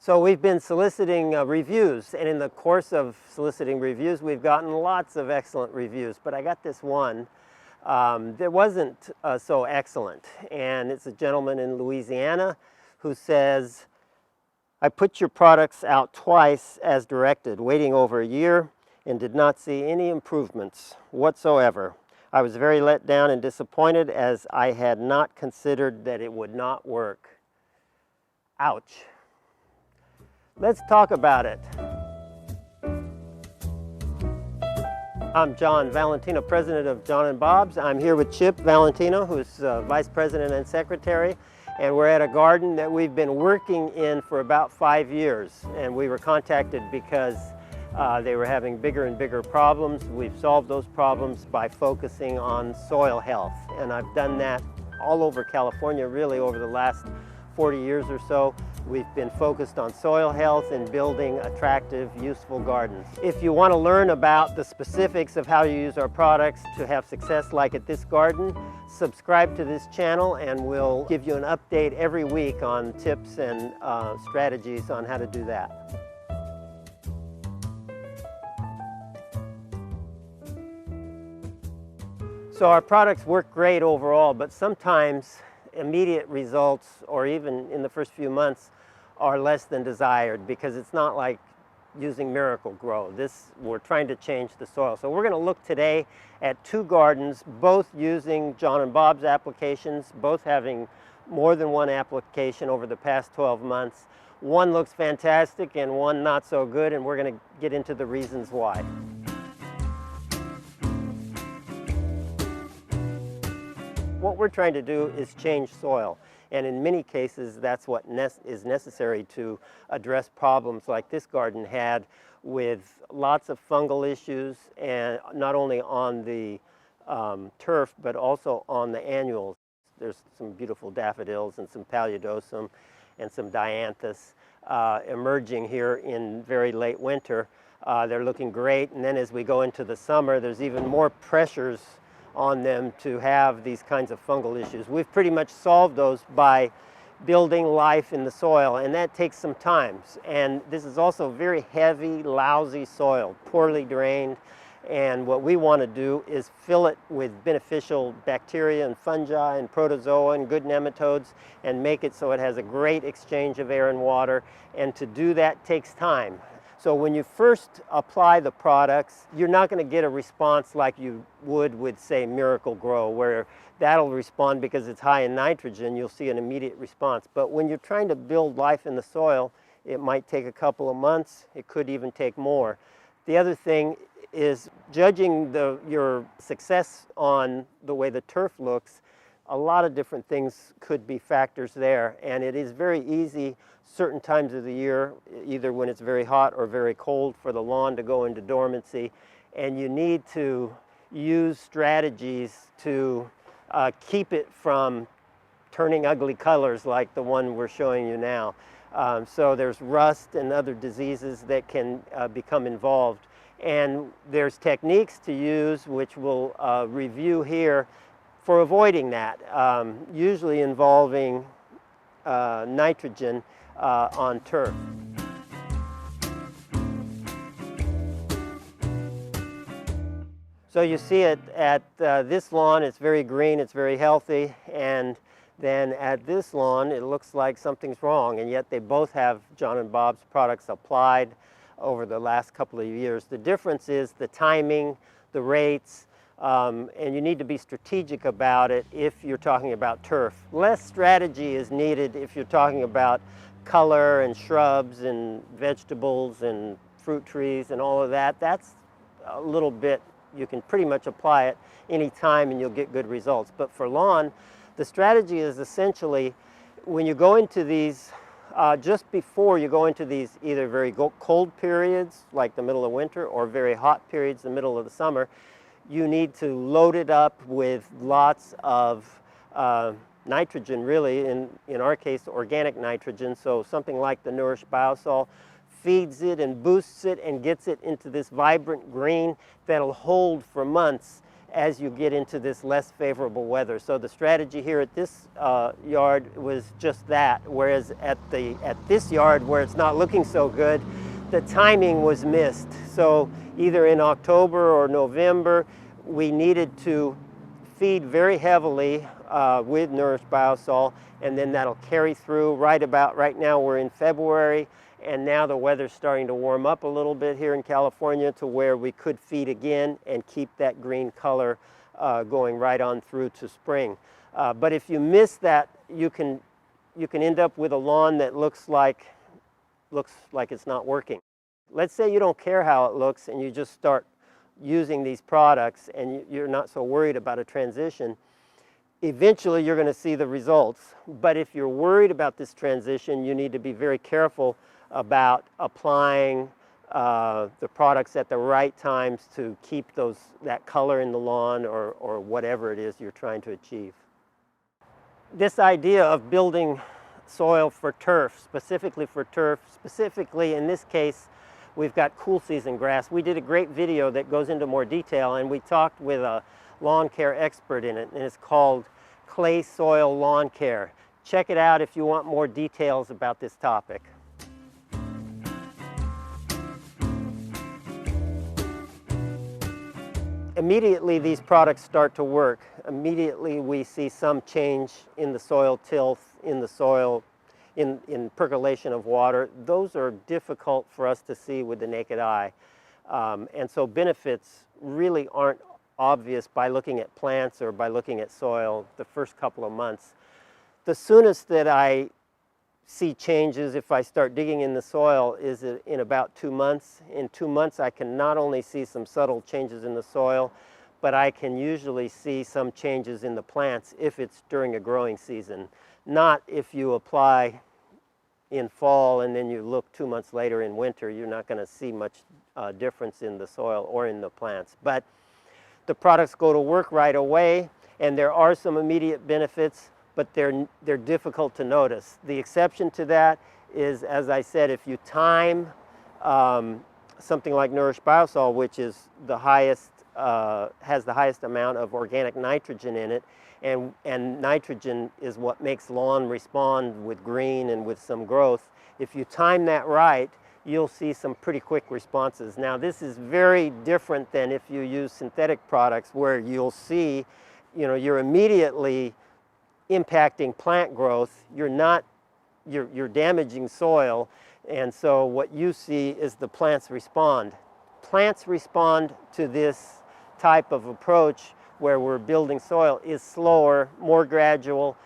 So we've been soliciting reviews, and in the course of soliciting reviews, we've gotten lots of excellent reviews, but I got this one that wasn't so excellent, and it's a gentleman in Louisiana who says, "I put your products out twice as directed, waiting over a year, and did not see any improvements whatsoever. I was very let down and disappointed as I had not considered that it would not work." Ouch. Let's talk about it. I'm John Valentino, president of John and Bob's. I'm here with Chip Valentino, who's vice president and secretary, and we're at a garden that we've been working in for about 5 years. And we were contacted because they were having bigger and bigger problems. We've solved those problems by focusing on soil health, and I've done that all over California, really over the last 40 years or so. We've been focused on soil health and building attractive, useful gardens. If you want to learn about the specifics of how you use our products to have success like at this garden, subscribe to this channel and we'll give you an update every week on tips and strategies on how to do that. So our products work great overall, but sometimes immediate results, or even in the first few months, are less than desired because it's not like using Miracle-Gro. We're trying to change the soil. So we're going to look today at 2 gardens, both using John and Bob's applications, both having more than one application over the past 12 months. One looks fantastic and one not so good, and we're going to get into the reasons why. What we're trying to do is change soil, and in many cases that's what is necessary to address problems like this garden had, with lots of fungal issues, and not only on the turf but also on the annuals. There's some beautiful daffodils and some paludosum and some dianthus emerging here in very late winter. They're looking great, and then as we go into the summer there's even more pressures on them to have these kinds of fungal issues. We've pretty much solved those by building life in the soil, and that takes some time. And this is also very heavy, lousy soil, poorly drained, and what we want to do is fill it with beneficial bacteria and fungi and protozoa and good nematodes and make it so it has a great exchange of air and water, and to do that takes time. So when you first apply the products, you're not going to get a response like you would with, say, Miracle-Gro, where that'll respond because it's high in nitrogen. You'll see an immediate response. But when you're trying to build life in the soil, it might take a couple of months. It could even take more. The other thing is judging your success on the way the turf looks. A lot of different things could be factors there, and it is very easy certain times of the year, either when it's very hot or very cold, for the lawn to go into dormancy, and you need to use strategies to keep it from turning ugly colors like the one we're showing you now. So there's rust and other diseases that can become involved, and there's techniques to use which we'll review here for avoiding that, usually involving nitrogen on turf. So you see it at this lawn, it's very green, it's very healthy, and then at this lawn it looks like something's wrong, and yet they both have John and Bob's products applied over the last couple of years. The difference is the timing, the rates, and you need to be strategic about it if you're talking about turf. Less strategy is needed if you're talking about color and shrubs and vegetables and fruit trees and all of that. That's a little bit, you can pretty much apply it any time and you'll get good results. But for lawn, the strategy is essentially when you go into these, just before you go into these either very cold periods like the middle of winter or very hot periods the middle of the summer, you need to load it up with lots of nitrogen, really, in our case organic nitrogen. So something like the nourish-biosol feeds it and boosts it and gets it into this vibrant green that'll hold for months as you get into this less favorable weather. So the strategy here at this yard was just that, whereas at this yard where it's not looking so good, the timing was missed. So either in October or November, we needed to feed very heavily with nourish-biosol, and then that'll carry through right now we're in February, and now the weather's starting to warm up a little bit here in California to where we could feed again and keep that green color going right on through to spring. But if you miss that, you can end up with a lawn that looks like it's not working. Let's say you don't care how it looks and you just start using these products and you're not so worried about a transition. Eventually you're going to see the results. But if you're worried about this transition, you need to be very careful about applying the products at the right times to keep that color in the lawn or whatever it is you're trying to achieve. This idea of building soil for turf, specifically in this case, we've got cool season grass. We did a great video that goes into more detail, and we talked with a lawn care expert in it, and it's called Clay Soil Lawn Care. Check it out if you want more details about this topic. Immediately these products start to work. Immediately we see some change in the soil tilth, in the soil, in percolation of water. Those are difficult for us to see with the naked eye. And so benefits really aren't obvious by looking at plants or by looking at soil the first couple of months. The soonest that I see changes if I start digging in the soil is in about 2 months. In 2 months I can not only see some subtle changes in the soil, but I can usually see some changes in the plants if it's during a growing season. Not if you apply in fall and then you look 2 months later in winter, you're not going to see much difference in the soil or in the plants. But the products go to work right away, and there are some immediate benefits, but they're difficult to notice. The exception to that is, as I said, if you time something like nourish-biosol, which is the highest, has the highest amount of organic nitrogen in it, and nitrogen is what makes lawn respond with green and with some growth. If you time that right, you'll see some pretty quick responses. Now this is very different than if you use synthetic products, where you'll see, you're immediately impacting plant growth. You're damaging soil, and so what you see is the plants respond. Plants respond to this type of approach where we're building soil is slower, more gradual,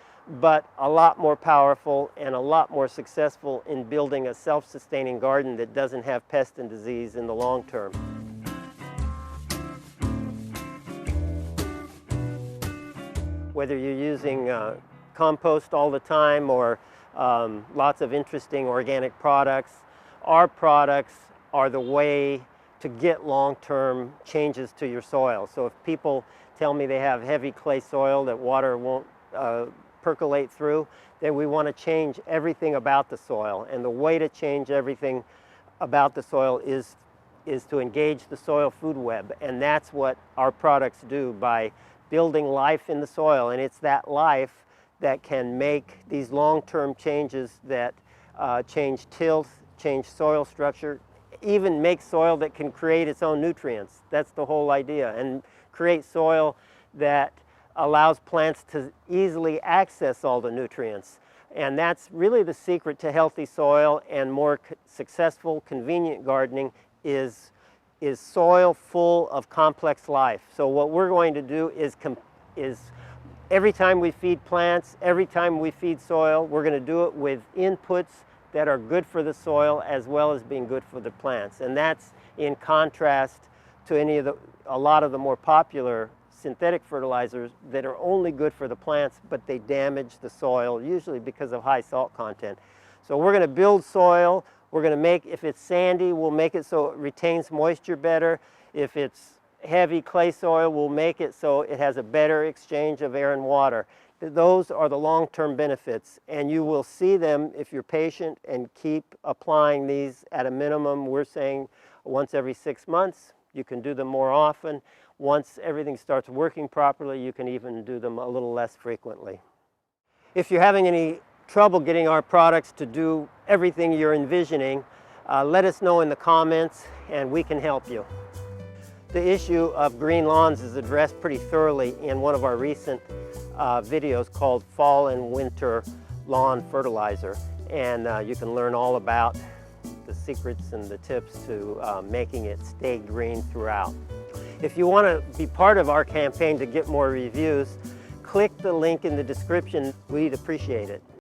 but a lot more powerful and a lot more successful in building a self-sustaining garden that doesn't have pest and disease in the long term. Whether you're using compost all the time or lots of interesting organic products, our products are the way to get long-term changes to your soil. So if people tell me they have heavy clay soil that water won't percolate through, then we want to change everything about the soil. And the way to change everything about the soil is to engage the soil food web. And that's what our products do by building life in the soil. And it's that life that can make these long-term changes that change tilth, change soil structure, even make soil that can create its own nutrients. That's the whole idea. And create soil that allows plants to easily access all the nutrients. And that's really the secret to healthy soil and more successful, convenient gardening is soil full of complex life. So what we're going to do is every time we feed plants, every time we feed soil, we're going to do it with inputs that are good for the soil as well as being good for the plants. And that's in contrast to a lot of the more popular synthetic fertilizers that are only good for the plants, but they damage the soil, usually because of high salt content. So we're going to build soil. We're going to make, if it's sandy, we'll make it so it retains moisture better. If it's heavy clay soil, we'll make it so it has a better exchange of air and water. Those are the long-term benefits, and you will see them if you're patient and keep applying these at a minimum. We're saying once every 6 months. You can do them more often. Once everything starts working properly, you can even do them a little less frequently. If you're having any trouble getting our products to do everything you're envisioning, let us know in the comments and we can help you. The issue of green lawns is addressed pretty thoroughly in one of our recent videos called Fall and Winter Lawn Fertilizer, and you can learn all about the secrets and the tips to making it stay green throughout. If you want to be part of our campaign to get more reviews, click the link in the description. We'd appreciate it.